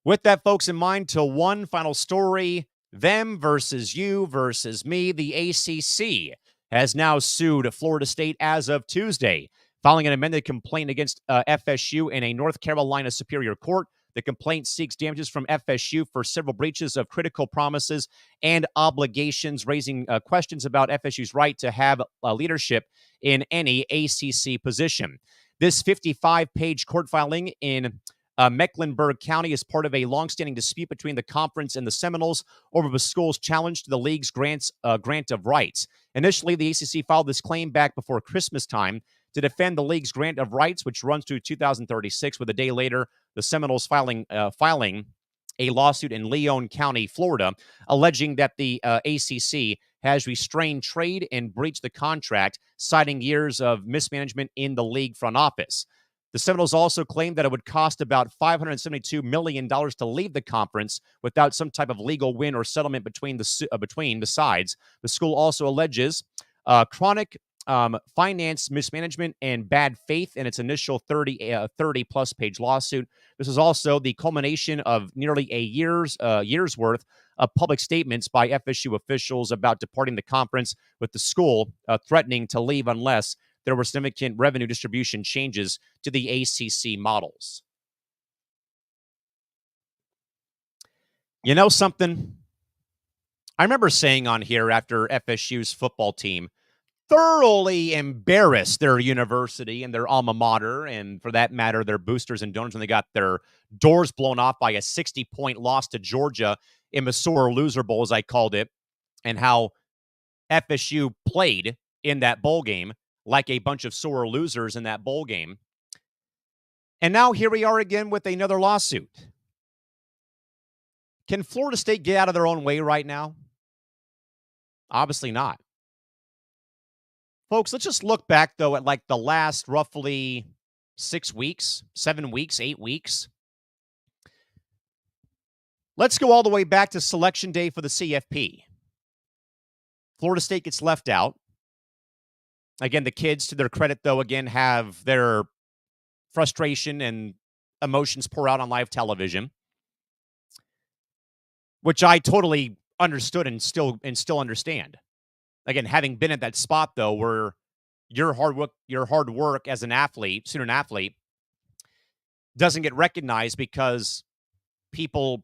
With that, folks, in mind, to one final story, them versus you versus me. The ACC has now sued Florida State as of Tuesday, filing an amended complaint against FSU in a North Carolina Superior Court. The complaint seeks damages from FSU for several breaches of critical promises and obligations, raising questions about FSU's right to have leadership in any ACC position. This 55-page court filing in Mecklenburg County is part of a longstanding dispute between the conference and the Seminoles over the school's challenge to the league's grant of rights. Initially, the ACC filed this claim back before Christmas time to defend the league's grant of rights, which runs through 2036, with a day later, the Seminoles filing a lawsuit in Leon County, Florida, alleging that the ACC has restrained trade and breached the contract, citing years of mismanagement in the league front office. The Seminoles also claimed that it would cost about $572 million to leave the conference without some type of legal win or settlement between the sides. The school also alleges chronic finance mismanagement and bad faith in its initial 30-plus page lawsuit. This is also the culmination of nearly a year's worth of public statements by FSU officials about departing the conference, with the school threatening to leave unless there were significant revenue distribution changes to the ACC models. You know something? I remember saying on here after FSU's football team thoroughly embarrassed their university and their alma mater, and for that matter, their boosters and donors, when they got their doors blown off by a 60-point loss to Georgia in the sore loser bowl, as I called it, and how FSU played in that bowl game like a bunch of sore losers in that bowl game. And now here we are again with another lawsuit. Can Florida State get out of their own way right now? Obviously not. Folks, let's just look back, though, at like the last roughly 6 weeks, 7 weeks, 8 weeks. Let's go all the way back to Selection Day for the CFP. Florida State gets left out. Again, the kids, to their credit, though, again, have their frustration and emotions pour out on live television, which I totally understood and still understand. Again, having been at that spot, though, where your hard work as an athlete, student athlete, doesn't get recognized because people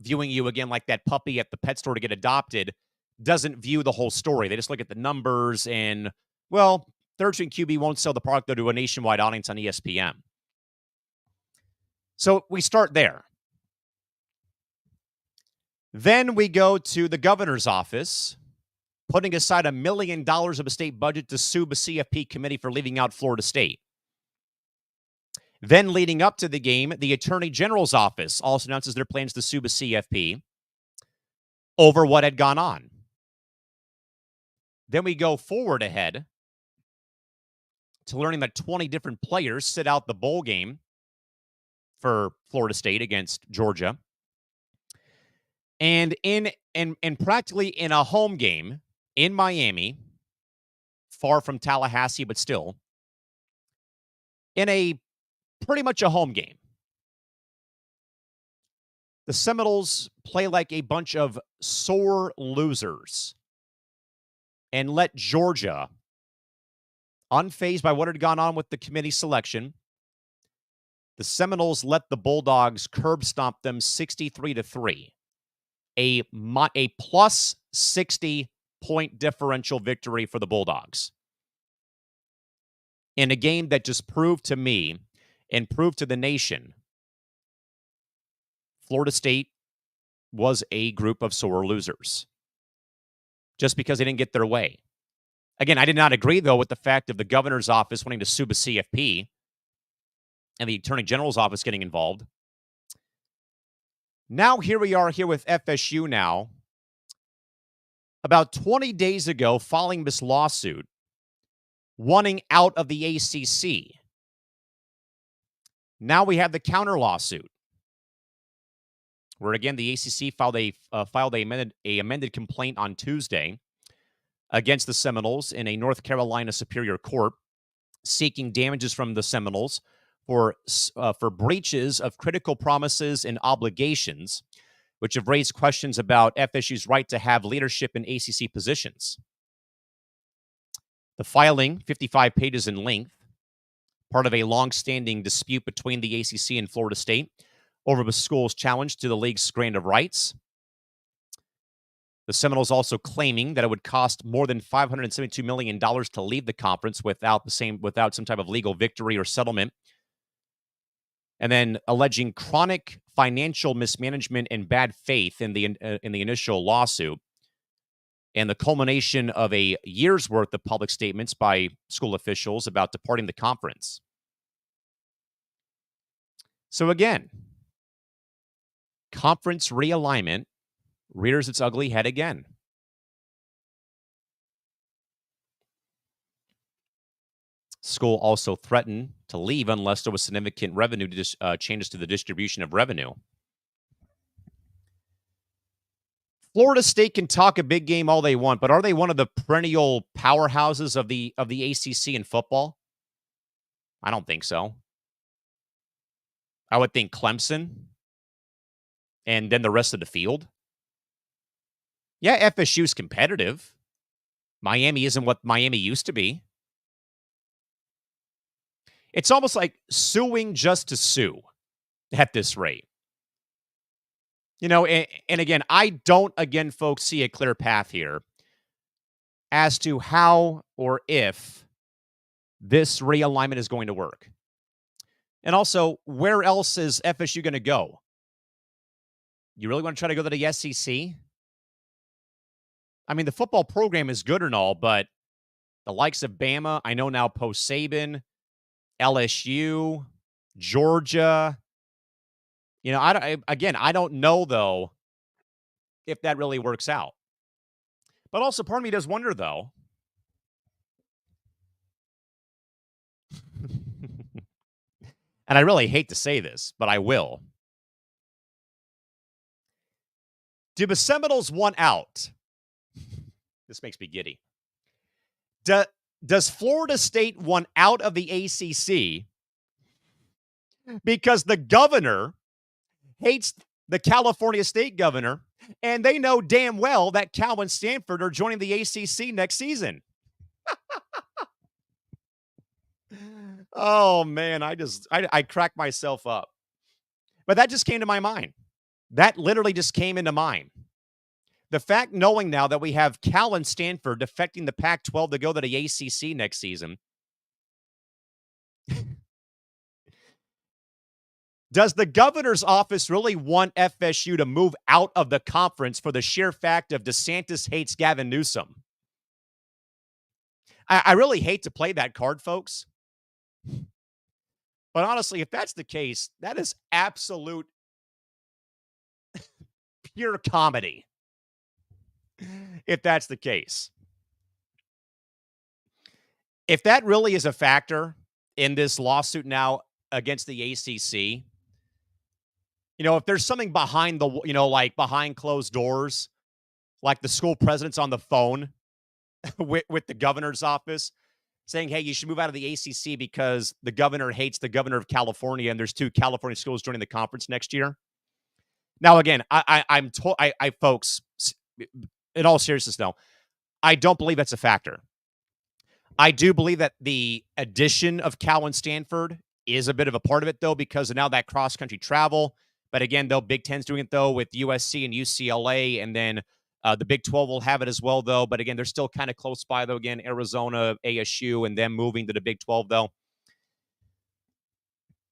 viewing you again like that puppy at the pet store to get adopted doesn't view the whole story. They just look at the numbers and, well, third string QB won't sell the product, though, to a nationwide audience on ESPN. So we start there. Then we go to the governor's office, putting aside $1 million of a state budget to sue the CFP committee for leaving out Florida State. Then leading up to the game, the Attorney General's office also announces their plans to sue the CFP over what had gone on. Then we go forward ahead to learning that 20 different players sit out the bowl game for Florida State against Georgia. And practically in a home game in Miami, far from Tallahassee, but still, in a pretty much a home game, the Seminoles play like a bunch of sore losers and let Georgia, unfazed by what had gone on with the committee selection, the Seminoles let the Bulldogs curb stomp them 63-3. A plus 60-point differential victory for the Bulldogs in a game that just proved to me and proved to the nation Florida State was a group of sore losers just because they didn't get their way. Again, I did not agree, though, with the fact of the governor's office wanting to sue the CFP and the Attorney General's office getting involved. Now, here we are here with FSU now. About 20 days ago, following this lawsuit, wanting out of the ACC. Now we have the counter lawsuit, where again the ACC filed a amended complaint on Tuesday against the Seminoles in a North Carolina Superior Court, seeking damages from the Seminoles for breaches of critical promises and obligations, which have raised questions about FSU's right to have leadership in ACC positions. The filing, 55 pages in length, part of a long-standing dispute between the ACC and Florida State over the school's challenge to the league's grant of rights. The Seminoles also claiming that it would cost more than $572 million to leave the conference without some type of legal victory or settlement. and then alleging chronic financial mismanagement and bad faith in the initial lawsuit, and the culmination of a year's worth of public statements by school officials about departing the conference. So again, conference realignment rears its ugly head again. School also threatened to leave unless there was significant revenue changes to the distribution of revenue. Florida State can talk a big game all they want, but are they one of the perennial powerhouses of the ACC in football? I don't think so. I would think Clemson and then the rest of the field. Yeah, FSU's competitive. Miami isn't what Miami used to be. It's almost like suing just to sue at this rate. And again, I don't, folks, see a clear path here as to how or if this realignment is going to work. And also, where else is FSU going to go? You really want to try to go to the SEC? I mean, the football program is good and all, but the likes of Bama, I know now post-Saban, LSU, Georgia. I don't know, though, if that really works out. But also, part of me does wonder, though. And I really hate to say this, but I will. Do the Seminoles want out? This makes me giddy. Does Florida State want out of the ACC because the governor hates the California State governor, and they know damn well that Cal and Stanford are joining the ACC next season? Oh, man, I cracked myself up. But that just came to my mind. That literally just came into mind. The fact, knowing now that we have Cal and Stanford defecting the Pac-12 to go to the ACC next season, does the governor's office really want FSU to move out of the conference for the sheer fact of DeSantis hates Gavin Newsom? I really hate to play that card, folks. But honestly, if that's the case, that is absolute pure comedy. If that's the case. If that really is a factor in this lawsuit now against the ACC, if there's something behind like behind closed doors, like the school president's on the phone with the governor's office saying, hey, you should move out of the ACC because the governor hates the governor of California and there's 2 California schools joining the conference next year. Now, again, folks, in all seriousness, no, I don't believe that's a factor. I do believe that the addition of Cal and Stanford is a bit of a part of it, though, because of now that cross-country travel. But again, though, Big Ten's doing it, though, with USC and UCLA, and then the Big 12 will have it as well, though. But again, they're still kind of close by, though, again, Arizona, ASU, and them moving to the Big 12, though.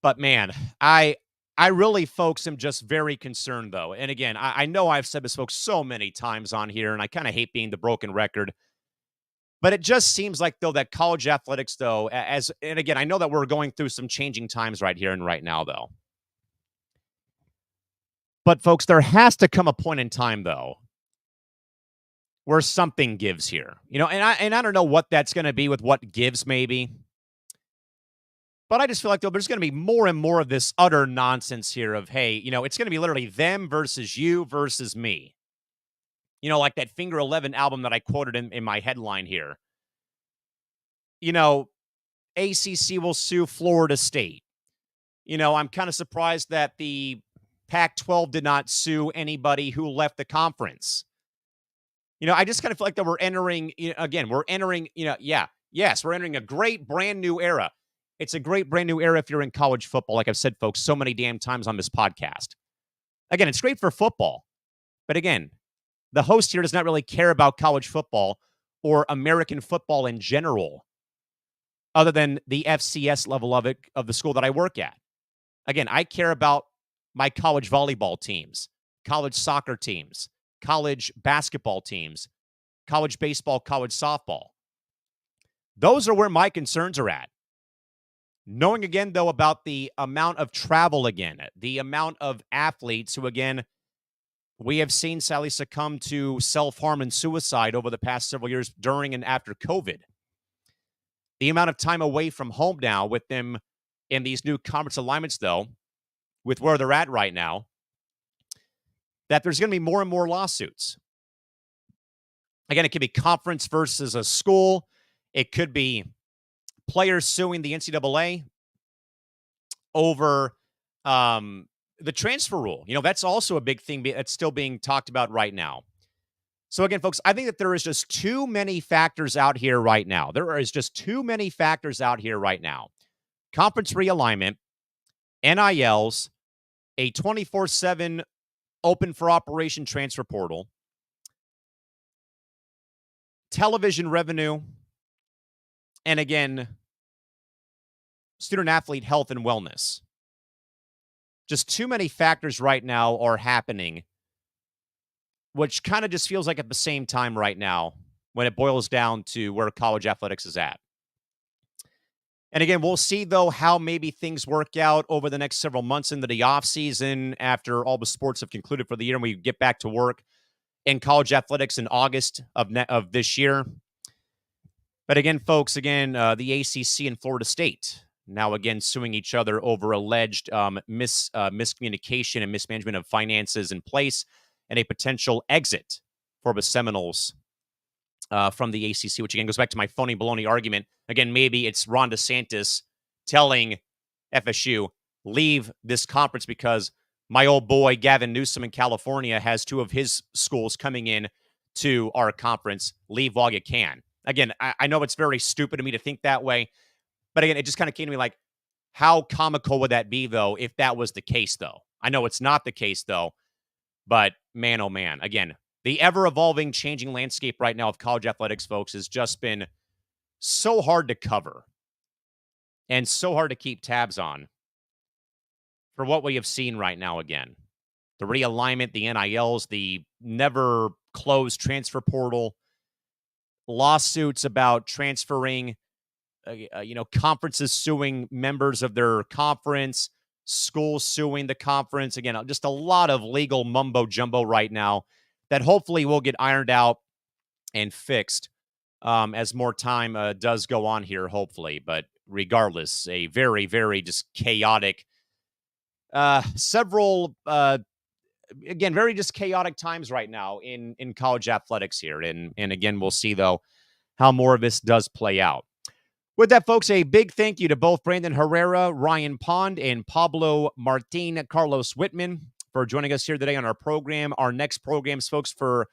But, man, I really, folks, am just very concerned, though. And again, I know I've said this, folks, so many times on here, and I kind of hate being the broken record. But it just seems like, though, that college athletics, though, and again, I know that we're going through some changing times right here and right now, though. But, folks, there has to come a point in time, though, where something gives here. And I don't know what that's going to be with what gives, maybe. But I just feel like, though, there's going to be more and more of this utter nonsense here of, hey, it's going to be literally them versus you versus me. Like that Finger 11 album that I quoted in my headline here. ACC will sue Florida State. I'm kind of surprised that the Pac-12 did not sue anybody who left the conference. I just kind of feel like that we're entering, we're entering a great brand new era. It's a great brand new era if you're in college football. Like I've said, folks, so many damn times on this podcast. Again, it's great for football. But again, the host here does not really care about college football or American football in general, other than the FCS level of it, of the school that I work at. Again, I care about my college volleyball teams, college soccer teams, college basketball teams, college baseball, college softball. Those are where my concerns are at. Knowing again, though, about the amount of travel again, the amount of athletes who, again, we have seen sadly succumb to self-harm and suicide over the past several years during and after COVID. The amount of time away from home now with them in these new conference alignments, though, with where they're at right now, that there's going to be more and more lawsuits. Again, it could be conference versus a school. It could be players suing the NCAA over the transfer rule. That's also a big thing that's still being talked about right now. So again, folks, I think that there is just too many factors out here right now. There is just too many factors out here right now. Conference realignment, NILs, a 24/7 open for operation transfer portal, television revenue, and again, student-athlete health and wellness. Just too many factors right now are happening, which kind of just feels like at the same time right now when it boils down to where college athletics is at. And again, we'll see, though, how maybe things work out over the next several months into the offseason after all the sports have concluded for the year and we get back to work in college athletics in August of this year. But again, folks, the ACC and Florida State now again suing each other over alleged miscommunication and mismanagement of finances in place and a potential exit for the Seminoles from the ACC, which again goes back to my phony baloney argument. Again, maybe it's Ron DeSantis telling FSU, leave this conference because my old boy Gavin Newsom in California has two of his schools coming in to our conference. Leave while you can. Again, I know it's very stupid of me to think that way, but again, it just kind of came to me like, how comical would that be, though, if that was the case, though? I know it's not the case, though, but man, oh man, again, the ever-evolving, changing landscape right now of college athletics, folks, has just been so hard to cover and so hard to keep tabs on for what we have seen right now again. The realignment, the NILs, the never-closed transfer portal, lawsuits about transferring, conferences suing members of their conference, schools suing the conference. Again, just a lot of legal mumbo-jumbo right now that hopefully will get ironed out and fixed as more time does go on here, hopefully. But regardless, a very, very just chaotic, very just chaotic times right now in college athletics here. And again, we'll see, though, how more of this does play out. With that, folks, a big thank you to both Brandon Herrera, Ryan Pond, and Pablo Martin Carlos Whitman for joining us here today on our program. Our next programs, folks, for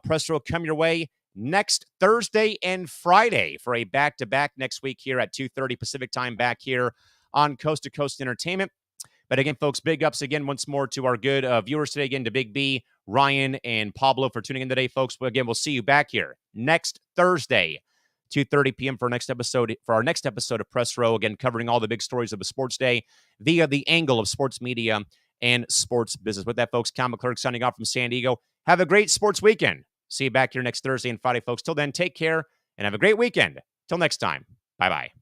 Press Row come your way next Thursday and Friday for a back-to-back next week here at 2:30 Pacific time back here on Coast to Coast Entertainment. But again, folks, big ups again once more to our good viewers today. Again, to Big B, Ryan, and Pablo for tuning in today, folks. But again, we'll see you back here next Thursday, 2:30 p.m. for our next episode of Press Row. Again, covering all the big stories of the sports day via the angle of sports media and sports business. With that, folks, Callan McClurg signing off from San Diego. Have a great sports weekend. See you back here next Thursday and Friday, folks. Till then, take care and have a great weekend. Till next time. Bye-bye.